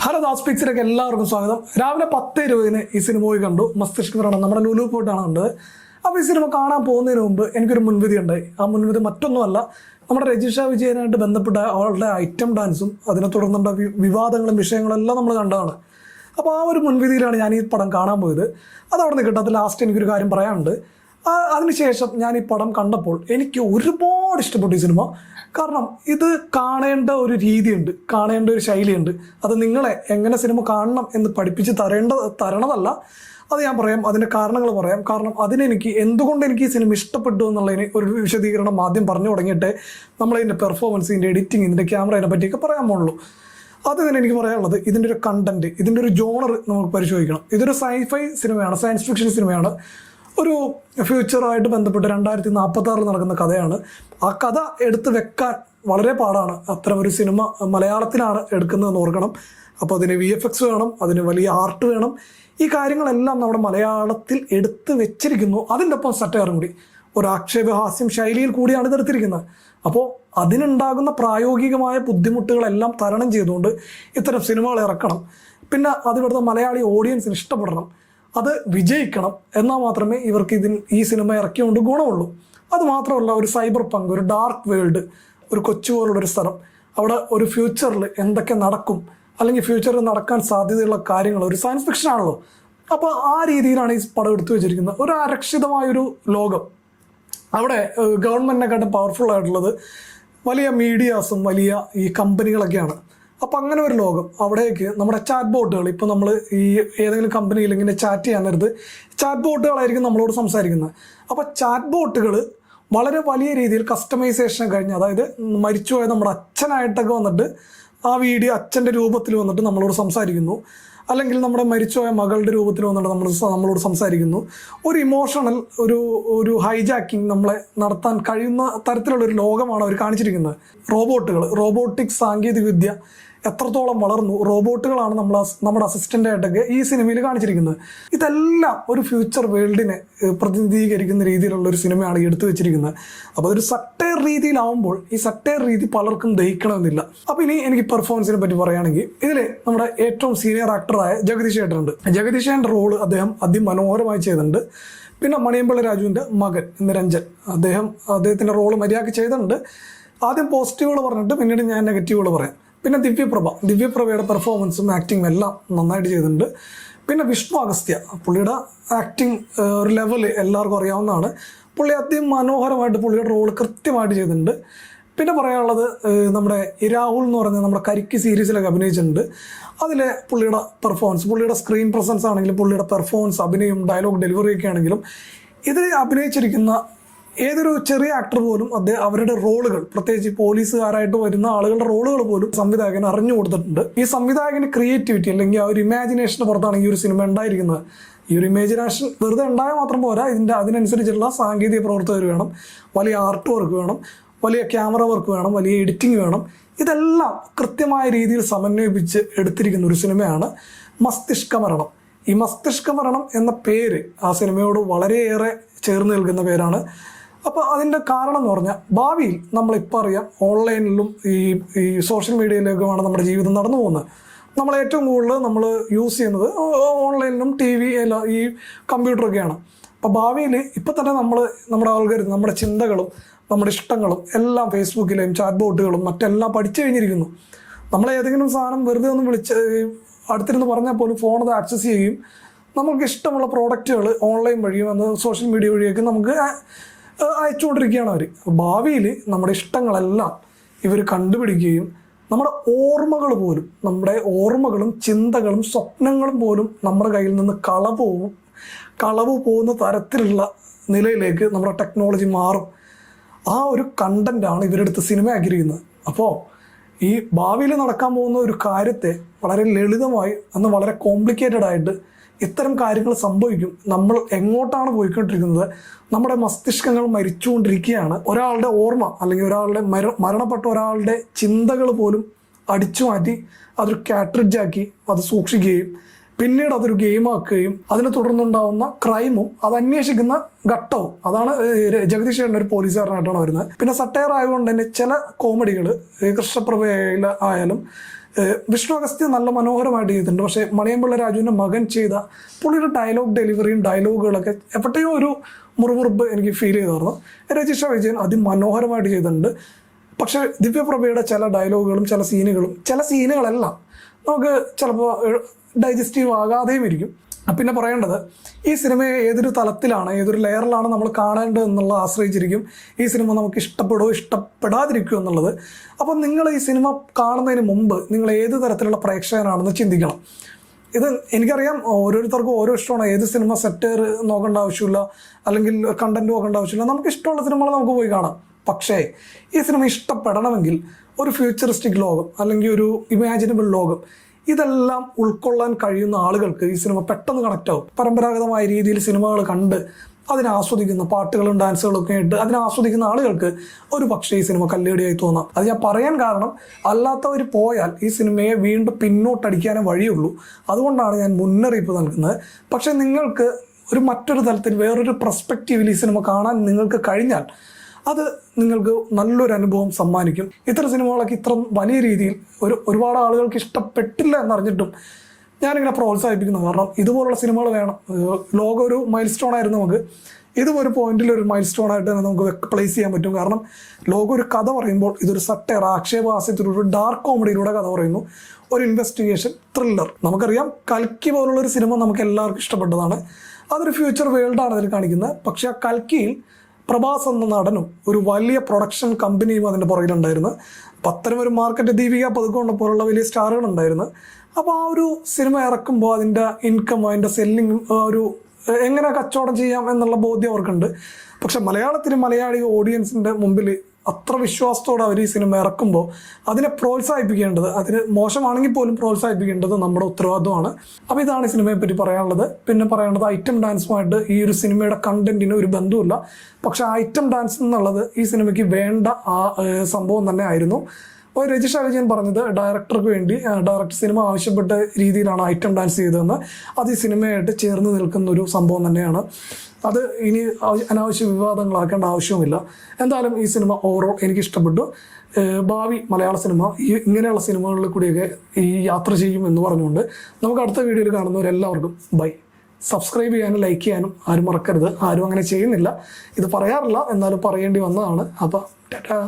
Hello Das പിക്സിലേക്ക് എല്ലാവർക്കും സ്വാഗതം. രാവിലെ 10:20 ഈ സിനിമ പോയി കണ്ടു. മസ്തിഷ്കമരണം നമ്മുടെ ലുലു പോയിട്ടാണ് കണ്ടത്. അപ്പോൾ ഈ സിനിമ കാണാൻ പോകുന്നതിന് മുമ്പ് എനിക്കൊരു മുൻവിധി ഉണ്ടായി. ആ മുൻവിധി മറ്റൊന്നുമല്ല, നമ്മുടെ രജിഷ വിജയനായിട്ട് ബന്ധപ്പെട്ട അവളുടെ ഐറ്റം ഡാൻസും അതിനെ തുടർന്നുള്ള വിവാദങ്ങളും വിഷയങ്ങളും എല്ലാം നമ്മൾ കണ്ടതാണ്. അപ്പോൾ ആ ഒരു മുൻവിധിയിലാണ് ഞാൻ ഈ പടം കാണാൻ പോയത്. അതവിടെ നിൽക്കട്ടെ. അത് ലാസ്റ്റ് എനിക്കൊരു കാര്യം പറയാനുണ്ട്. അതിനുശേഷം ഞാൻ ഈ പടം കണ്ടപ്പോൾ എനിക്ക് ഒരുപാട് ഇഷ്ടപ്പെട്ടു ഈ സിനിമ. കാരണം ഇത് കാണേണ്ട ഒരു രീതിയുണ്ട്, കാണേണ്ട ഒരു ശൈലിയുണ്ട്. അത് നിങ്ങളെ എങ്ങനെ സിനിമ കാണണം എന്ന് പഠിപ്പിച്ച് തരണതല്ല, അത് ഞാൻ പറയാം. അതിൻ്റെ കാരണങ്ങൾ പറയാം. കാരണം അതിനെനിക്ക് എന്തുകൊണ്ട് എനിക്ക് ഈ സിനിമ ഇഷ്ടപ്പെട്ടു എന്നുള്ളതിന് ഒരു വിശദീകരണം ആദ്യം പറഞ്ഞു തുടങ്ങിയിട്ട് നമ്മളതിൻ്റെ പെർഫോമൻസ്, ഇതിൻ്റെ എഡിറ്റിംഗ്, ഇതിൻ്റെ ക്യാമറയെ പറ്റിയൊക്കെ പറയാൻ പോകുള്ളൂ. അത് തന്നെ എനിക്ക് പറയാനുള്ളത്, ഇതിൻ്റെ ഒരു കണ്ടന്റ്, ഇതിൻ്റെ ഒരു ജോണർ നമുക്ക് പരിശോധിക്കണം. ഇതൊരു സൈഫൈ സിനിമയാണ്, സയൻസ് ഫിക്ഷൻ സിനിമയാണ്. ഒരു ഫ്യൂച്ചറായിട്ട് ബന്ധപ്പെട്ട് 2046 നടക്കുന്ന കഥയാണ്. ആ കഥ എടുത്ത് വെക്കാൻ വളരെ പാടാണ്. അത്തരം ഒരു സിനിമ മലയാളത്തിലാണ് എടുക്കുന്നതെന്ന് ഓർക്കണം. അപ്പോൾ അതിന് VFX വേണം, അതിന് വലിയ ആർട്ട് വേണം. ഈ കാര്യങ്ങളെല്ലാം നമ്മുടെ മലയാളത്തിൽ എടുത്ത് വെച്ചിരിക്കുന്നു. അതിൻ്റെ ഒപ്പം സറ്റയറും കൂടി, ഒരു ആക്ഷേപഹാസ്യം ശൈലിയിൽ കൂടിയാണ് ഇതെടുത്തിരിക്കുന്നത്. അപ്പോൾ അതിനുണ്ടാകുന്ന പ്രായോഗികമായ ബുദ്ധിമുട്ടുകളെല്ലാം തരണം ചെയ്തുകൊണ്ട് ഇത്തരം സിനിമകൾ ഇറക്കണം. പിന്നെ അതിവിടുത്തെ മലയാളി ഓഡിയൻസിന് ഇഷ്ടപ്പെടണം, അത് വിജയിക്കണം. എന്നാൽ മാത്രമേ ഇവർക്ക് ഈ സിനിമ ഇറക്കിയുകൊണ്ട് ഗുണമുള്ളൂ. അതുമാത്രമല്ല, ഒരു സൈബർ പങ്ക്, ഒരു ഡാർക്ക് വേൾഡ്, ഒരു കൊച്ചു പോലുള്ളൊരു സ്ഥലം, അവിടെ ഒരു ഫ്യൂച്ചറിൽ എന്തൊക്കെ നടക്കും, അല്ലെങ്കിൽ ഫ്യൂച്ചറിൽ നടക്കാൻ സാധ്യതയുള്ള കാര്യങ്ങൾ, ഒരു സയൻസ് ഫിക്ഷൻ ആണല്ലോ. അപ്പോൾ ആ രീതിയിലാണ് ഈ പടം എടുത്തു വെച്ചിരിക്കുന്നത്. ഒരു അരക്ഷിതമായൊരു ലോകം, അവിടെ ഗവൺമെൻറ്റിനെക്കാട്ടും പവർഫുൾ ആയിട്ടുള്ളത് വലിയ മീഡിയാസും വലിയ ഈ കമ്പനികളൊക്കെയാണ്. അപ്പോൾ അങ്ങനെ ഒരു ലോകം, അവിടേക്ക് നമ്മുടെ ചാറ്റ് ബോട്ടുകൾ, ഇപ്പോൾ നമ്മൾ ഈ ഏതെങ്കിലും കമ്പനിയിൽ ഇങ്ങനെ ചാറ്റ് ചെയ്യാൻ നേരത്ത് ചാറ്റ് ബോട്ടുകളായിരിക്കും നമ്മളോട് സംസാരിക്കുന്നത്. അപ്പോൾ ചാറ്റ് ബോട്ടുകൾ വളരെ വലിയ രീതിയിൽ കസ്റ്റമൈസേഷൻ കഴിഞ്ഞ്, അതായത് മരിച്ചുപോയ നമ്മുടെ അച്ഛനായിട്ടൊക്കെ വന്നിട്ട് ആ വീഡിയോ അച്ഛൻ്റെ രൂപത്തിൽ വന്നിട്ട് നമ്മളോട് സംസാരിക്കുന്നു, അല്ലെങ്കിൽ നമ്മുടെ മരിച്ചുപോയ മകളുടെ രൂപത്തിൽ വന്നിട്ട് നമ്മളോട് സംസാരിക്കുന്നു. ഒരു ഇമോഷണൽ ഒരു ഹൈജാക്കിങ് നമ്മളെ നടത്താൻ കഴിയുന്ന തരത്തിലുള്ളൊരു ലോകമാണ് അവർ കാണിച്ചിരിക്കുന്നത്. റോബോട്ടിക്സ് സാങ്കേതിക വിദ്യ എത്രത്തോളം വളർന്നു, റോബോട്ടുകളാണ് നമ്മുടെ അസിസ്റ്റൻ്റായിട്ടൊക്കെ ഈ സിനിമയിൽ കാണിച്ചിരിക്കുന്നത്. ഇതെല്ലാം ഒരു ഫ്യൂച്ചർ വേൾഡിനെ പ്രതിനിധീകരിക്കുന്ന രീതിയിലുള്ള ഒരു സിനിമയാണ് എടുത്തു വെച്ചിരിക്കുന്നത്. അപ്പോൾ ഒരു സട്ടയർ രീതിയിലാവുമ്പോൾ ഈ സട്ടയർ രീതി പലർക്കും ദഹിക്കണമെന്നില്ല. അപ്പോൾ ഇനി എനിക്ക് പെർഫോമൻസിനെ പറ്റി പറയുകയാണെങ്കിൽ, ഇതിൽ നമ്മുടെ ഏറ്റവും സീനിയർ ആക്ടറായ ജഗദീഷ് ചേട്ടനുണ്ട്. ജഗദീഷ് ചേട്ടൻ്റെ റോള് അദ്ദേഹം അതിമനോഹരമായി ചെയ്തിട്ടുണ്ട്. പിന്നെ മണിയമ്പിള്ള രാജുവിൻ്റെ മകൻ നിരഞ്ജൻ, അദ്ദേഹത്തിൻ്റെ റോള് മര്യാദയ്ക്ക് ചെയ്തിട്ടുണ്ട്. ആദ്യം പോസിറ്റീവുകൾ പറഞ്ഞിട്ട് പിന്നീട് ഞാൻ നെഗറ്റീവുകൾ പറയാം. പിന്നെ ദിവ്യപ്രഭയുടെ പെർഫോമൻസും ആക്ടിങ്ങും എല്ലാം നന്നായിട്ട് ചെയ്തിട്ടുണ്ട്. പിന്നെ വിഷ്ണു അഗസ്ത്യ, പുള്ളിയുടെ ആക്ടിങ് ഒരു ലെവല് എല്ലാവർക്കും അറിയാവുന്നതാണ്. പുള്ളി മനോഹരമായിട്ട് പുള്ളിയുടെ റോള് കൃത്യമായിട്ട് ചെയ്തിട്ടുണ്ട്. പിന്നെ പറയാനുള്ളത്, നമ്മുടെ രാഹുൽ എന്ന് പറഞ്ഞ നമ്മുടെ കരിക്ക് സീരീസിലൊക്കെ അഭിനയിച്ചിട്ടുണ്ട്. അതിലെ പുള്ളിയുടെ പെർഫോമൻസ്, പുള്ളിയുടെ സ്ക്രീൻ പ്രസൻസ് ആണെങ്കിലും പുള്ളിയുടെ പെർഫോമൻസ്, അഭിനയം, ഡയലോഗ് ഡെലിവറി ഒക്കെ ആണെങ്കിലും, ഇതിൽ അഭിനയിച്ചിരിക്കുന്ന ഏതൊരു ചെറിയ ആക്ടർ പോലും അവരുടെ റോളുകൾ, പ്രത്യേകിച്ച് പോലീസുകാരായിട്ട് വരുന്ന ആളുകളുടെ റോളുകൾ പോലും സംവിധായകൻ അറിഞ്ഞു കൊടുത്തിട്ടുണ്ട്. ഈ സംവിധായകന് ക്രിയേറ്റിവിറ്റി അല്ലെങ്കിൽ ആ ഒരു ഇമാജിനേഷന് പുറത്താണ് ഈ ഒരു സിനിമ ഉണ്ടായിരിക്കുന്നത്. ഈ ഒരു ഇമാജിനേഷൻ വെറുതെ ഉണ്ടായാൽ മാത്രം പോരാ, അതിനനുസരിച്ചുള്ള സാങ്കേതിക പ്രവർത്തകർ വേണം, വലിയ ആർട്ട് വർക്ക് വേണം, വലിയ ക്യാമറ വർക്ക് വേണം, വലിയ എഡിറ്റിംഗ് വേണം. ഇതെല്ലാം കൃത്യമായ രീതിയിൽ സമന്വയിപ്പിച്ച് എടുത്തിരിക്കുന്ന ഒരു സിനിമയാണ് മസ്തിഷ്കമരണം. ഈ മസ്തിഷ്കമരണം എന്ന പേര് ആ സിനിമയോട് വളരെയേറെ ചേർന്ന് നിൽക്കുന്ന പേരാണ്. അപ്പോൾ അതിൻ്റെ കാരണം എന്ന് പറഞ്ഞാൽ, ഭാവിയിൽ നമ്മളിപ്പോൾ അറിയാം, ഓൺലൈനിലും ഈ സോഷ്യൽ മീഡിയയിലേക്കുമാണ് നമ്മുടെ ജീവിതം നടന്നു പോകുന്നത്. നമ്മൾ ഏറ്റവും കൂടുതൽ നമ്മൾ യൂസ് ചെയ്യുന്നത് ഓൺലൈനിലും TV ഈ കമ്പ്യൂട്ടറൊക്കെയാണ്. അപ്പോൾ ഭാവിയിൽ ഇപ്പം തന്നെ നമ്മുടെ ആൾക്കാർ നമ്മുടെ ചിന്തകളും നമ്മുടെ ഇഷ്ടങ്ങളും എല്ലാം ഫേസ്ബുക്കിലെയും ചാറ്റ് ബോട്ടുകളും മറ്റെല്ലാം പഠിച്ചു കഴിഞ്ഞിരിക്കുന്നു. നമ്മൾ ഏതെങ്കിലും സാധനം വെറുതെ ഒന്ന് അടുത്തിരുന്ന് പറഞ്ഞാൽ പോലും ഫോണത് ആക്സസ് ചെയ്യും. നമുക്ക് ഇഷ്ടമുള്ള പ്രോഡക്റ്റുകൾ ഓൺലൈൻ വഴിയും സോഷ്യൽ മീഡിയ വഴിയൊക്കെ നമുക്ക് അയച്ചുകൊണ്ടിരിക്കുകയാണ് അവർ. ഭാവിയിൽ നമ്മുടെ ഇഷ്ടങ്ങളെല്ലാം ഇവർ കണ്ടുപിടിക്കുകയും നമ്മുടെ ഓർമ്മകളും ചിന്തകളും സ്വപ്നങ്ങളും പോലും നമ്മുടെ കയ്യിൽ നിന്ന് കളവ് പോകുന്ന തരത്തിലുള്ള നിലയിലേക്ക് നമ്മുടെ ടെക്നോളജി മാറും. ആ ഒരു കണ്ടന്റാണ് ഇവരെടുത്ത് സിനിമയാക്കിയിരിക്കുന്നത്. അപ്പോൾ ഈ ഭാവിയിൽ നടക്കാൻ പോകുന്ന ഒരു കാര്യത്തെ വളരെ ലളിതമായി, അന്ന് വളരെ കോംപ്ലിക്കേറ്റഡ് ആയിട്ട് ഇത്തരം കാര്യങ്ങൾ സംഭവിക്കും. നമ്മൾ എങ്ങോട്ടാണ് പോയിക്കൊണ്ടിരിക്കുന്നത്? നമ്മുടെ മസ്തിഷ്കങ്ങൾ മരിച്ചുകൊണ്ടിരിക്കുകയാണ്. ഒരാളുടെ ഓർമ്മ അല്ലെങ്കിൽ മരണപ്പെട്ട ഒരാളുടെ ചിന്തകൾ പോലും അടിച്ചു മാറ്റി അതൊരു കാട്രിഡ്ജാക്കി അത് സൂക്ഷിക്കുകയും പിന്നീട് അതൊരു ഗെയിമാക്കുകയും അതിനെ തുടർന്നുണ്ടാവുന്ന ക്രൈമും അത് അന്വേഷിക്കുന്ന ഘട്ടവും, അതാണ് ജഗദീഷ് ചേട്ടൻ ഒരു പോലീസുകാരനായിട്ടാണ് വരുന്നത്. പിന്നെ സട്ടയർ ആയതുകൊണ്ട് തന്നെ ചില കോമഡികൾ കൃഷ്ണപ്രഭ ആയാലും വിഷ്ണു അഗസ്ത്യ നല്ല മനോഹരമായിട്ട് ചെയ്തിട്ടുണ്ട്. പക്ഷേ മണിയമ്പിള്ള രാജുവിൻ്റെ മകൻ ചെയ്ത പുള്ളിയുടെ ഡയലോഗ് ഡെലിവറിയും ഡയലോഗുകളൊക്കെ എപ്പോഴത്തെയോ ഒരു മുറിവുറുപ്പ് എനിക്ക് ഫീൽ ചെയ്തായിരുന്നു. രജിഷ വിജയൻ അതിമനോഹരമായിട്ട് ചെയ്തിട്ടുണ്ട്. പക്ഷേ ദിവ്യപ്രഭയുടെ ചില ഡയലോഗുകളും ചില സീനുകളെല്ലാം നമുക്ക് ചിലപ്പോൾ ഡൈജസ്റ്റീവ് ആകാതെയും ഇരിക്കും. പിന്നെ പറയേണ്ടത് ഈ സിനിമയെ ഏതൊരു തലത്തിലാണ്, ഏതൊരു ലെയറിലാണ് നമ്മൾ കാണേണ്ടത് എന്നുള്ള ആശ്രയിച്ചിരിക്കും ഈ സിനിമ നമുക്ക് ഇഷ്ടപ്പെടുമോ ഇഷ്ടപ്പെടാതിരിക്കുമോ എന്നുള്ളത്. അപ്പം നിങ്ങൾ ഈ സിനിമ കാണുന്നതിന് മുമ്പ് നിങ്ങൾ ഏത് തരത്തിലുള്ള പ്രേക്ഷകനാണെന്ന് ചിന്തിക്കണം. ഇത് എനിക്കറിയാം ഓരോരുത്തർക്കും ഓരോ ഇഷ്ടമാണ്. ഏത് സിനിമ സെറ്റർ നോക്കേണ്ട ആവശ്യമില്ല, അല്ലെങ്കിൽ കണ്ടന്റ് നോക്കേണ്ട ആവശ്യമില്ല. നമുക്ക് ഇഷ്ടമുള്ള സിനിമകൾ നമുക്ക് പോയി കാണാം. പക്ഷേ ഈ സിനിമ ഇഷ്ടപ്പെടണമെങ്കിൽ ഒരു ഫ്യൂച്ചറിസ്റ്റിക് ലോകം അല്ലെങ്കിൽ ഒരു ഇമാജിനബിൾ ലോകം ഇതെല്ലാം ഉൾക്കൊള്ളാൻ കഴിയുന്ന ആളുകൾക്ക് ഈ സിനിമ പെട്ടെന്ന് കണക്റ്റ് ആവും. പരമ്പരാഗതമായ രീതിയിൽ സിനിമകൾ കണ്ട് അതിനെ ആസ്വദിക്കുന്ന പാട്ടുകളും ഡാൻസുകളും ഒക്കെ ആയിട്ട് അതിനെ ആസ്വദിക്കുന്ന ആളുകൾക്ക് ഒരു പക്ഷേ ഈ സിനിമ കല്ലേടിയായി തോന്നാം. അത് ഞാൻ പറയാൻ കാരണം അല്ലാത്തവർ പോയാൽ ഈ സിനിമയെ വീണ്ടും പിന്നോട്ടടിക്കാനേ വഴിയുള്ളൂ. അതുകൊണ്ടാണ് ഞാൻ മുന്നറിയിപ്പ് നൽകുന്നത്. പക്ഷേ നിങ്ങൾക്ക് മറ്റൊരു തലത്തിൽ വേറൊരു പെർസ്പെക്റ്റീവിൽ ഈ സിനിമ കാണാൻ നിങ്ങൾക്ക് കഴിഞ്ഞാൽ അത് നിങ്ങൾക്ക് നല്ലൊരു അനുഭവം സമ്മാനിക്കും. ഇത്തരം സിനിമകളൊക്കെ ഇത്ര വലിയ രീതിയിൽ ഒരുപാട് ആളുകൾക്ക് ഇഷ്ടപ്പെട്ടില്ല എന്നറിഞ്ഞിട്ടും ഞാനിങ്ങനെ പ്രോത്സാഹിപ്പിക്കുന്നു. കാരണം ഇതുപോലുള്ള സിനിമകൾ വേണം. ലോകം ഒരു മൈൽ സ്റ്റോൺ ആയിരുന്നു. നമുക്ക് ഇതും ഒരു പോയിന്റിൽ ഒരു മൈൽ സ്റ്റോൺ ആയിട്ട് തന്നെ നമുക്ക് പ്ലേസ് ചെയ്യാൻ പറ്റും. കാരണം ലോകം ഒരു കഥ പറയുമ്പോൾ ഇതൊരു സട്ടയർ ആക്ഷേപഹാസ്യത്തിലൂടെ ഡാർക്ക് കോമഡിയിലൂടെ കഥ പറയുന്നു. ഒരു ഇൻവെസ്റ്റിഗേഷൻ ത്രില്ലർ. നമുക്കറിയാം കൽക്കി പോലുള്ളൊരു സിനിമ നമുക്ക് എല്ലാവർക്കും ഇഷ്ടപ്പെട്ടതാണ്. അതൊരു ഫ്യൂച്ചർ വേൾഡാണ് അതിൽ കാണിക്കുന്നത്. പക്ഷേ ആ കൽക്കിയിൽ പ്രഭാസ് എന്ന നടനും ഒരു വലിയ പ്രൊഡക്ഷൻ കമ്പനിയും അതിൻ്റെ പുറകിലുണ്ടായിരുന്നു. അപ്പം അത്തരം ഒരു മാർക്കറ്റ് ദീപിക പതുക്കെ പോലുള്ള വലിയ സ്റ്റാറുകളുണ്ടായിരുന്നു. അപ്പോൾ ആ ഒരു സിനിമ ഇറക്കുമ്പോൾ അതിൻ്റെ ഇൻകം, അതിൻ്റെ സെല്ലിങ്ങും എങ്ങനെ കച്ചവടം ചെയ്യാം എന്നുള്ള ബോധ്യം അവർക്കുണ്ട്. പക്ഷെ മലയാളി ഓഡിയൻസിൻ്റെ മുമ്പിൽ അത്ര വിശ്വാസത്തോടെ അവർ ഈ സിനിമ ഇറക്കുമ്പോൾ അതിനെ പ്രോത്സാഹിപ്പിക്കേണ്ടത്, അതിന് മോശമാണെങ്കിൽ പോലും പ്രോത്സാഹിപ്പിക്കേണ്ടത് നമ്മുടെ ഉത്തരവാദിത്വമാണ്. അപ്പോൾ ഇതാണ് ഈ സിനിമയെ പറ്റി പറയാനുള്ളത്. പിന്നെ പറയേണ്ടത് ഐറ്റം ഡാൻസുമായിട്ട് ഈ ഒരു സിനിമയുടെ കണ്ടന്റിന് ഒരു ബന്ധമില്ല. പക്ഷെ ഐറ്റം ഡാൻസ് എന്നുള്ളത് ഈ സിനിമയ്ക്ക് വേണ്ട ആ സംഭവം തന്നെ ആയിരുന്നു. അപ്പോൾ രജിഷ വിജയൻ പറഞ്ഞത് ഡയറക്ടർക്ക് വേണ്ടി ഡയറക്ടർ സിനിമ ആവശ്യപ്പെട്ട രീതിയിലാണ് ഐറ്റം ഡാൻസ് ചെയ്തതെന്ന്. അത് ഈ സിനിമയായിട്ട് ചേർന്ന് നിൽക്കുന്ന ഒരു സംഭവം തന്നെയാണ്. അത് ഇനി അനാവശ്യ വിവാദങ്ങളാക്കേണ്ട ആവശ്യവുമില്ല. എന്തായാലും ഈ സിനിമ ഓവറോൾ എനിക്ക് ഇഷ്ടപ്പെട്ടു. ഭാവി മലയാള സിനിമ ഇങ്ങനെയുള്ള സിനിമകളിൽ കൂടിയൊക്കെ ഈ യാത്ര ചെയ്യും എന്ന് പറഞ്ഞുകൊണ്ട് നമുക്ക് അടുത്ത വീഡിയോയിൽ കാണുന്നവരെല്ലാവർക്കും ബൈ. സബ്സ്ക്രൈബ് ചെയ്യാനും ലൈക്ക് ചെയ്യാനും ആരും മറക്കരുത്. ആരും അങ്ങനെ ചെയ്യുന്നില്ല. ഇത് പറയാറില്ല, എന്നാലും പറയേണ്ടി വന്നതാണ്. അപ്പോൾ ടാറ്റാ.